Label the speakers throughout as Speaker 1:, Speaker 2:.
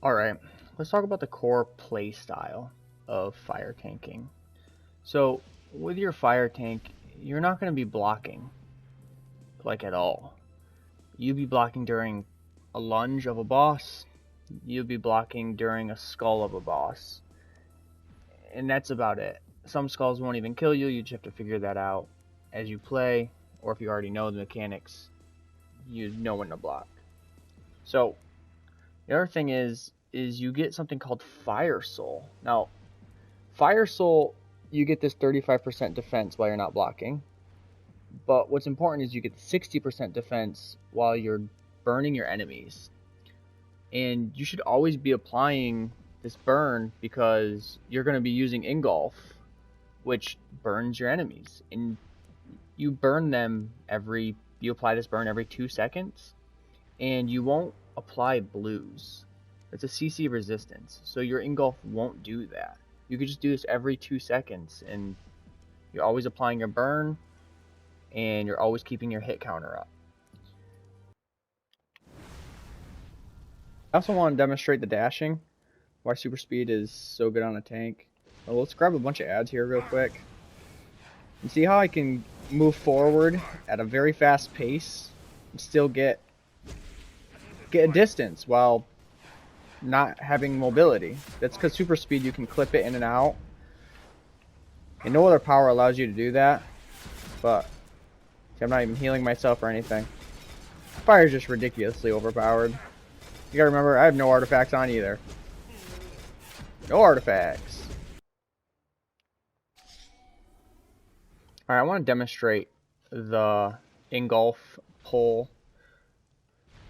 Speaker 1: Alright, let's talk about the core play style of fire tanking. So, with your fire tank, you're not going to be blocking, like at all. You'll be blocking during a lunge of a boss, you'll be blocking during a skull of a boss, and that's about it. Some skulls won't even kill you, you just have to figure that out as you play, or if you already know the mechanics, you know when to block. So, the other thing is you get something called Fire Soul. Now, Fire Soul, you get this 35% defense while you're not blocking. But what's important is you get 60% defense while you're burning your enemies. And you should always be applying this burn because you're going to be using engulf, which burns your enemies. And you burn them you apply this burn every 2 seconds. And you won't apply blues. It's a CC resistance, so your engulf won't do that. You could just do this every 2 seconds, and you're always applying your burn, and you're always keeping your hit counter up. I also want to demonstrate the dashing, why super speed is so good on a tank. Well, let's grab a bunch of ads here real quick. You see how I can move forward at a very fast pace and still get a distance while not having mobility. That's because super speed, you can clip it in and out, and no other power allows you to do that. But see, I'm not even healing myself or anything. Fire is just ridiculously overpowered. You gotta remember, I have no artifacts on either. No artifacts. Alright, I want to demonstrate the engulf pull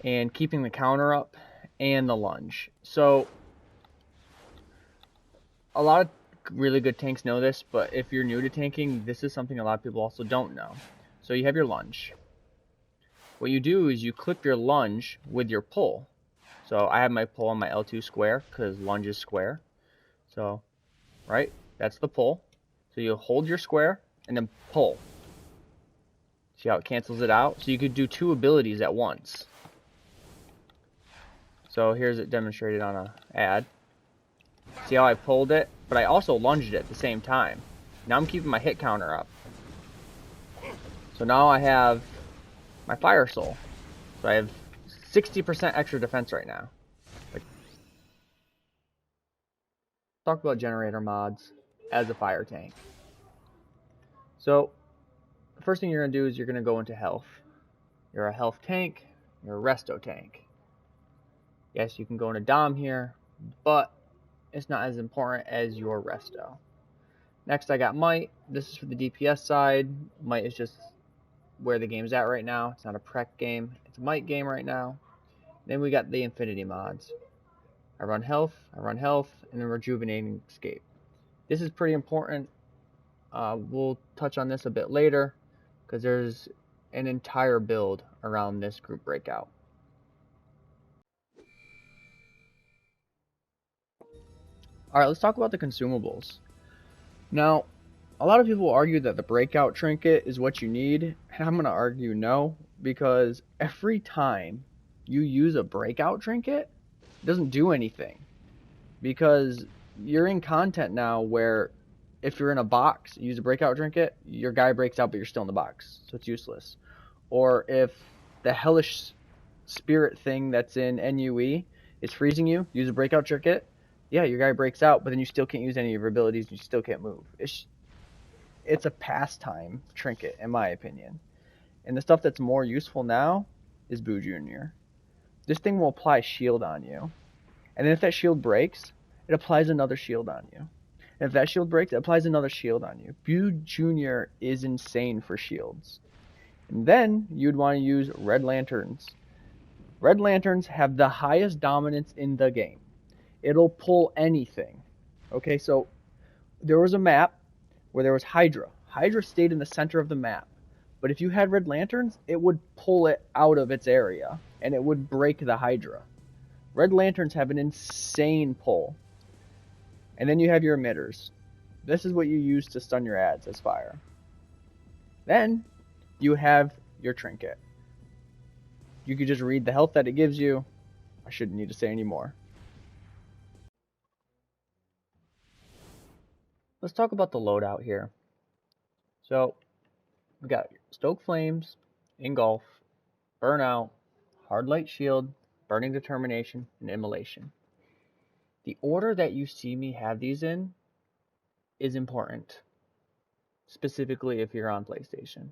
Speaker 1: and keeping the counter up and the lunge. So a lot of really good tanks know this, but if you're new to tanking, this is something a lot of people also don't know. So you have your lunge. What you do is you clip your lunge with your pull. So I have my pull on my L2 square because lunge is square. So, right, that's the pull. So you hold your square and then pull. See how it cancels it out? So you could do 2 abilities at once. So here's it demonstrated on an ad. See how I pulled it? But I also lunged it at the same time. Now I'm keeping my hit counter up. So now I have my Fire Soul. So I have 60% extra defense right now. Talk about generator mods as a fire tank. So the first thing you're going to do is you're going to go into health. You're a health tank. You're a resto tank. Yes, you can go into Dom here, but it's not as important as your resto. Next, I got Might. This is for the DPS side. Might is just where the game's at right now. It's not a Prec game. It's a Might game right now. Then we got the Infinity mods. I run health, and then Rejuvenating Escape. This is pretty important. We'll touch on this a bit later because there's an entire build around this group breakout. Alright, let's talk about the consumables. Now, a lot of people argue that the breakout trinket is what you need, and I'm going to argue no, because every time you use a breakout trinket, it doesn't do anything. Because you're in content now where if you're in a box, you use a breakout trinket, your guy breaks out but you're still in the box, so it's useless. Or if the hellish spirit thing that's in NUE is freezing you, use a breakout trinket, yeah, your guy breaks out, but then you still can't use any of your abilities and you still can't move. It's a pastime trinket, in my opinion. And the stuff that's more useful now is Boo Jr. This thing will apply shield on you. And then if that shield breaks, it applies another shield on you. And if that shield breaks, it applies another shield on you. Boo Jr. is insane for shields. And then you'd want to use Red Lanterns. Red Lanterns have the highest dominance in the game. It'll pull anything. Okay, so there was a map where there was Hydra. Hydra stayed in the center of the map. But if you had Red Lanterns, it would pull it out of its area. And it would break the Hydra. Red Lanterns have an insane pull. And then you have your emitters. This is what you use to stun your ads as fire. Then you have your trinket. You could just read the health that it gives you. I shouldn't need to say any more. Let's talk about the loadout here. So we got Stoke Flames, Engulf, Burnout, Hard Light Shield, Burning Determination, and Immolation. The order that you see me have these in is important, specifically if you're on PlayStation.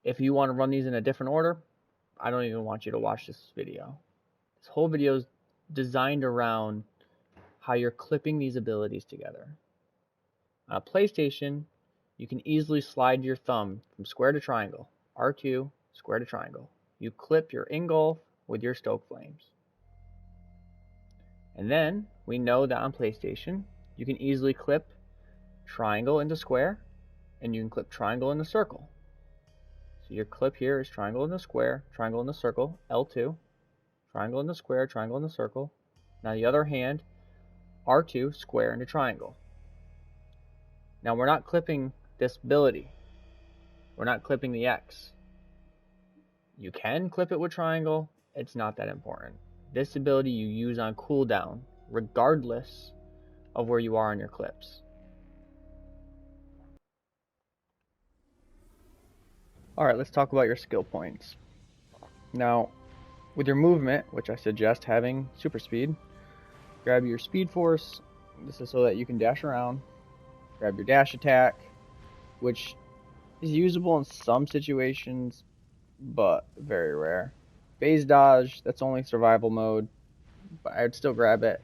Speaker 1: If you want to run these in a different order, I don't even want you to watch this video. This whole video is designed around how you're clipping these abilities together. On a PlayStation, you can easily slide your thumb from square to triangle, R2, square to triangle. You clip your engulf with your Stoke Flames. And then we know that on PlayStation, you can easily clip triangle into square, and you can clip triangle into circle. So your clip here is triangle into square, triangle into circle, L2, triangle into square, triangle into circle. Now the other hand, R2, square into triangle. Now we're not clipping this ability. We're not clipping the X. You can clip it with triangle. It's not that important. This ability you use on cooldown, regardless of where you are on your clips. Alright, let's talk about your skill points. Now, with your movement, which I suggest having super speed, grab your speed force. This is so that you can dash around. Grab your dash attack, which is usable in some situations, but very rare. Phase dodge, that's only survival mode, but I'd still grab it.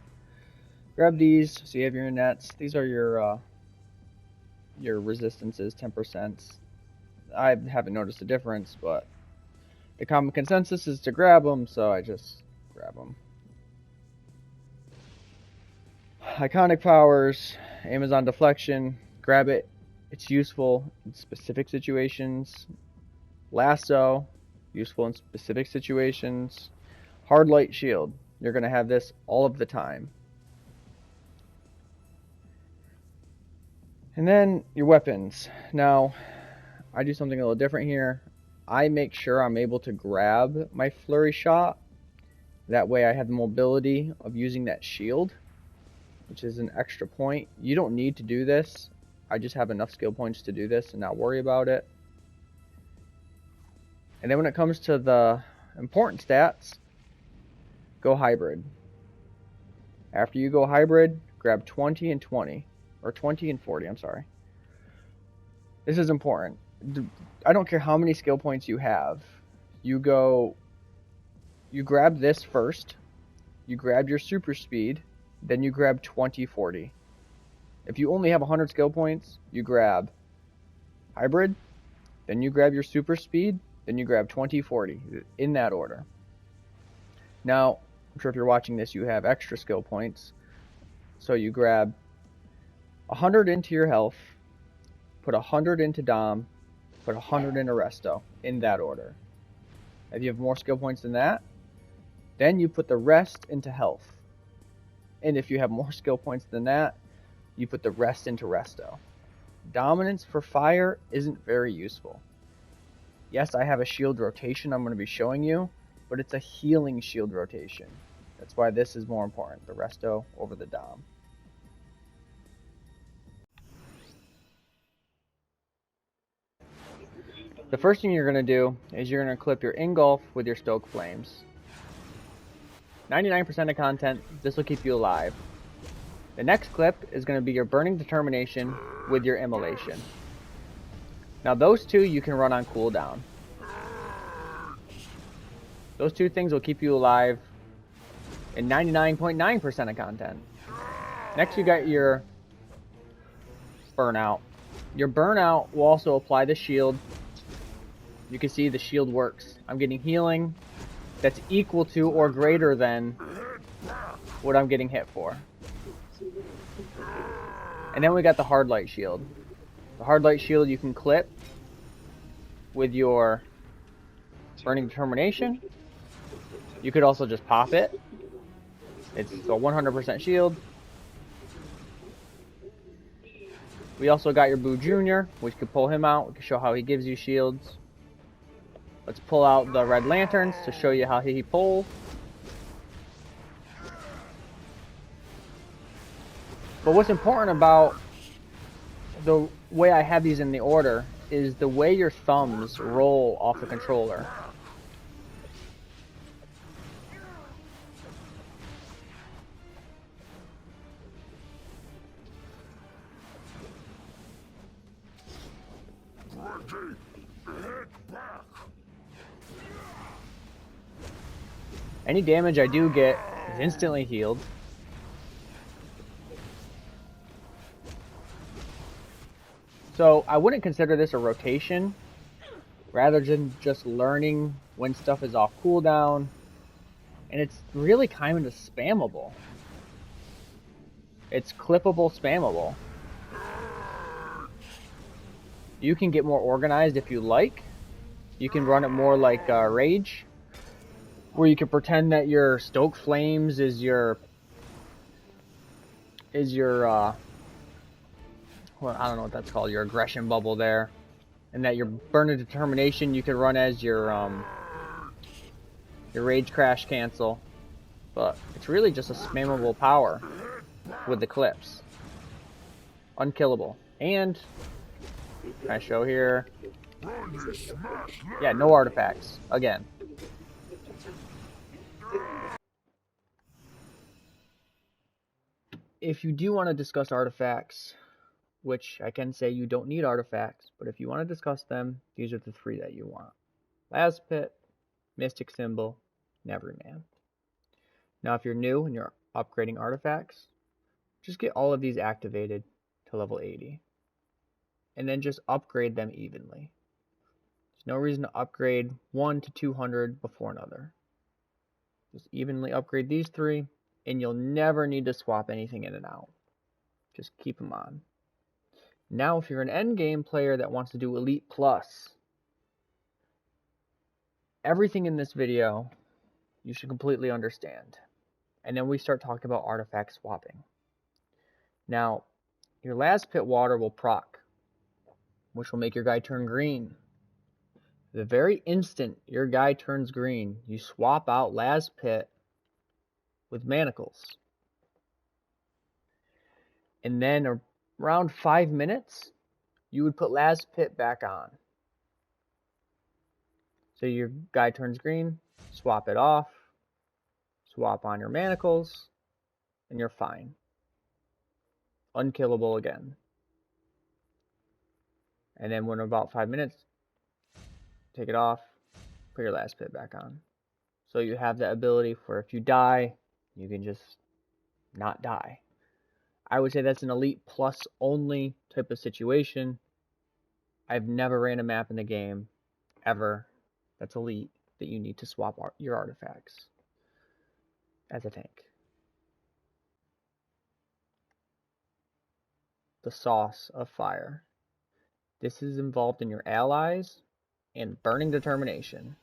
Speaker 1: Grab these, so you have your nets. These are your resistances, 10%. I haven't noticed a difference, but the common consensus is to grab them, so I just grab them. Iconic powers, Amazon deflection, grab it. It's useful in specific situations. Lasso, useful in specific situations. Hard light shield, you're going to have this all of the time. And then your weapons. Now, I do something a little different here. I make sure I'm able to grab my flurry shot. That way I have the mobility of using that shield, which is an extra point. You don't need to do this. I just have enough skill points to do this and not worry about it. And then when it comes to the important stats, go hybrid. After you go hybrid, grab 20 and 20. Or 20 and 40, I'm sorry. This is important. I don't care how many skill points you have. You grab this first. You grab your super speed. Then you grab 20, 40. If you only have 100 skill points, you grab hybrid. Then you grab your super speed. Then you grab 20, 40. In that order. Now, I'm sure if you're watching this, you have extra skill points. So you grab 100 into your health, put 100 into Dom, put 100 into Resto, in that order. If you have more skill points than that, then you put the rest into health. And if you have more skill points than that, you put the rest into Resto. Dominance for fire isn't very useful. Yes, I have a shield rotation I'm going to be showing you, but it's a healing shield rotation. That's why this is more important, the Resto over the Dom. The first thing you're going to do is you're going to clip your engulf with your Stoke Flames. 99% of content, this will keep you alive. The next clip is going to be your Burning Determination with your Immolation. Now those two you can run on cooldown. Those two things will keep you alive in 99.9% of content. Next you got your Burnout. Your Burnout will also apply the shield. You can see the shield works. I'm getting healing that's equal to or greater than what I'm getting hit for. And then we got the hard light shield. The hard light shield you can clip with your Burning Determination. You could also just pop it. It's a 100% shield. We also got your Boo Jr., we could pull him out. We can show how he gives you shields. Let's pull out the red lanterns to show you how he pulls. But what's important about the way I have these in the order is the way your thumbs roll off the controller. Any damage I do get is instantly healed. So I wouldn't consider this a rotation, rather than just learning when stuff is off cooldown. And it's really kind of spammable. It's clippable, spammable. You can get more organized if you like. You can run it more like Rage, where you can pretend that your Stoke Flames is your well, I don't know what that's called, your aggression bubble there, and that your Burn of Determination you can run as your Rage Crash Cancel, but it's really just a spammable power with the clips. Unkillable. And can I show here? Yeah, no artifacts again. If you do want to discuss artifacts, which I can say you don't need artifacts, but if you want to discuss them, these are the 3 that you want. Las Pit, Mystic Symbol, and Everyman. Now if you're new and you're upgrading artifacts, just get all of these activated to level 80. And then just upgrade them evenly. There's no reason to upgrade 1 to 200 before another. Just evenly upgrade these 3, and you'll never need to swap anything in and out. Just keep them on. Now, if you're an endgame player that wants to do Elite Plus, everything in this video you should completely understand. And then we start talking about artifact swapping. Now, your last pit water will proc, which will make your guy turn green. The very instant your guy turns green, you swap out Las Pit with Manacles. And then around 5 minutes, you would put Las Pit back on. So your guy turns green, swap it off, swap on your Manacles, and you're fine. Unkillable again. And then when about 5 minutes, take it off, put your Las Pit back on. So you have that ability for if you die, you can just not die. I would say that's an Elite Plus only type of situation. I've never ran a map in the game, ever, that's Elite, that you need to swap your artifacts as a tank. The Sauce of Fire. This is involved in your allies and Burning Determination.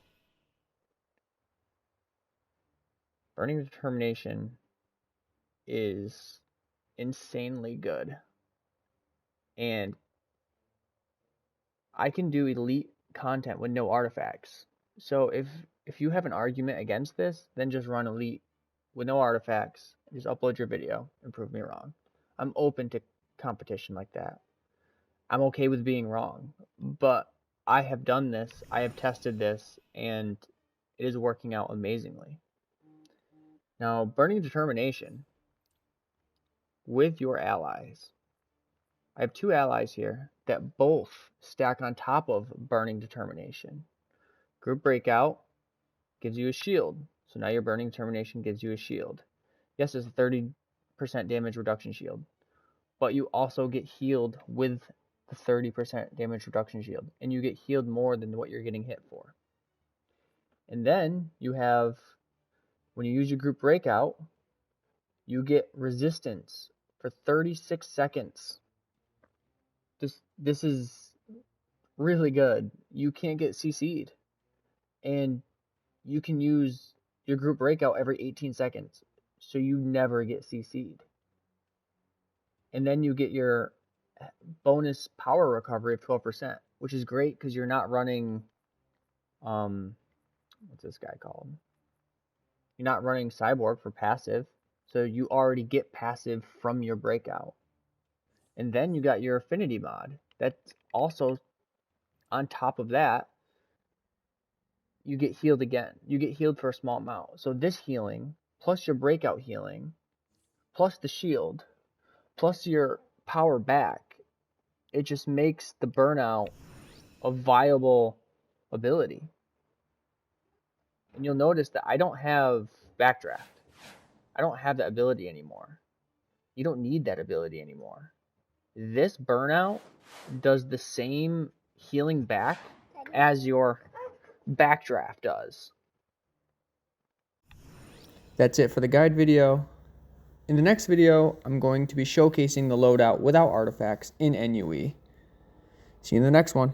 Speaker 1: Burning Determination is insanely good. And I can do Elite content with no artifacts. So if you have an argument against this, then just run Elite with no artifacts. Just upload your video and prove me wrong. I'm open to competition like that. I'm okay with being wrong, but I have done this, I have tested this, and it is working out amazingly. Now, Burning Determination with your allies. I have 2 allies here that both stack on top of Burning Determination. Group Breakout gives you a shield, so now your Burning Determination gives you a shield. Yes, it's a 30% damage reduction shield, but you also get healed with the 30% damage reduction shield, and you get healed more than what you're getting hit for. And then you have, when you use your Group Breakout, you get resistance for 36 seconds. This is really good. You can't get CC'd, and you can use your Group Breakout every 18 seconds, so you never get CC'd. And then you get your bonus power recovery of 12%, which is great because you're not running, what's this guy called? You're not running Cyborg for passive. So you already get passive from your breakout. And then you got your affinity mod. That's also on top of that, you get healed again. You get healed for a small amount. So this healing, plus your breakout healing, plus the shield, plus your power back, it just makes the burnout a viable ability. And you'll notice that I don't have backdraft. I don't have that ability anymore. You don't need that ability anymore. This burnout does the same healing back as your backdraft does.
Speaker 2: That's it for the guide video. In the next video, I'm going to be showcasing the loadout without artifacts in NUE. See you in the next one.